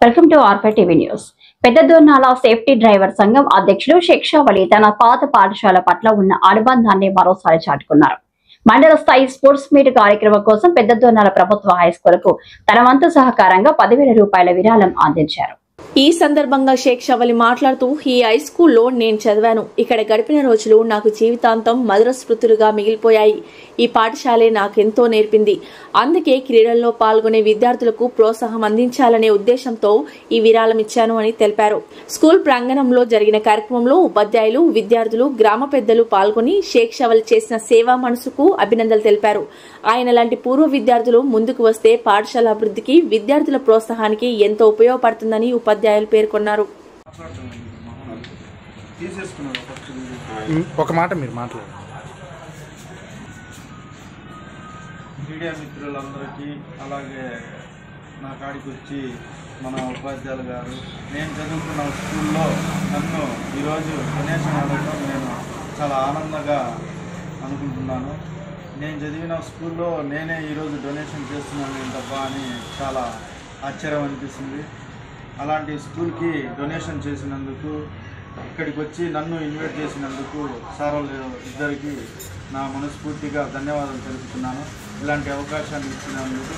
Welcome to ఆర్పై TV news. Peddadornala safety driver సంఘం అధ్యక్షుడు శిక్షావళి తన పాత పాఠశాల పట్ల ఉన్న అనుబంధాన్ని మరోసారి చాటుకున్నారు. మండల స్థాయి స్పోర్ట్స్ మీట్ కార్యక్రమం కోసం పెద్దదోర్నాల ప్రభుత్వ హైస్కూల్ కు తన వంతు సహకారంగా 10,000 రూపాయల విరాళం అందించారు. ఈ సందర్భంగా శేక్షావళి మాట్లాడుతూ ఈ హై స్కూల్లో నేను చదివాను. ఇక్కడ గడిపిన రోజులు నాకు జీవితాంతం మధుర స్మృతులుగా మిగిలిపోయాయి. ఈ పాఠశాలే నాకెంతో నేర్పింది. అందుకే క్రీడల్లో పాల్గొనే విద్యార్థులకు ప్రోత్సాహం అందించాలనే ఉద్దేశంతో ఈ విరాళం ఇచ్చాను అని తెలిపారు. స్కూల్ ప్రాంగణంలో జరిగిన కార్యక్రమంలో ఉపాధ్యాయులు, విద్యార్థులు, గ్రామ పెద్దలు పాల్గొని శేక్షావళి చేసిన సేవా మనసుకు అభినందనలు తెలిపారు. ఆయన లాంటి పూర్వ విద్యార్థులు ముందుకు వస్తే పాఠశాల అభివృద్ధికి, విద్యార్థుల ప్రోత్సాహానికి ఎంతో ఉపయోగపడుతుందని ఉపాధ్యాయులు పేర్కొన్నారు. ఒక మాట మీరు మాట్లాడండి. మీడియా మిత్రులందరికీ, అలాగే నా కాడికి వచ్చి మన ఉపాధ్యాయులు గారు, నేను చదువుకున్న స్కూల్లో నన్ను ఈరోజు డొనేషన్ అడగడం నేను చాలా ఆనందంగా అనుకుంటున్నాను. నేను చదివిన స్కూల్లో నేనే ఈరోజు డొనేషన్ చేస్తున్నాను తప్ప అని చాలా ఆశ్చర్యం అనిపిస్తుంది. అలాంటి స్కూల్కి డొనేషన్ చేసినందుకు, ఇక్కడికి వచ్చి నన్ను ఇన్వైట్ చేసినందుకు సార్ ఇద్దరికి నా మనస్ఫూర్తిగా ధన్యవాదాలు తెలుపుతున్నాను. ఇలాంటి అవకాశాన్ని ఇచ్చినందుకు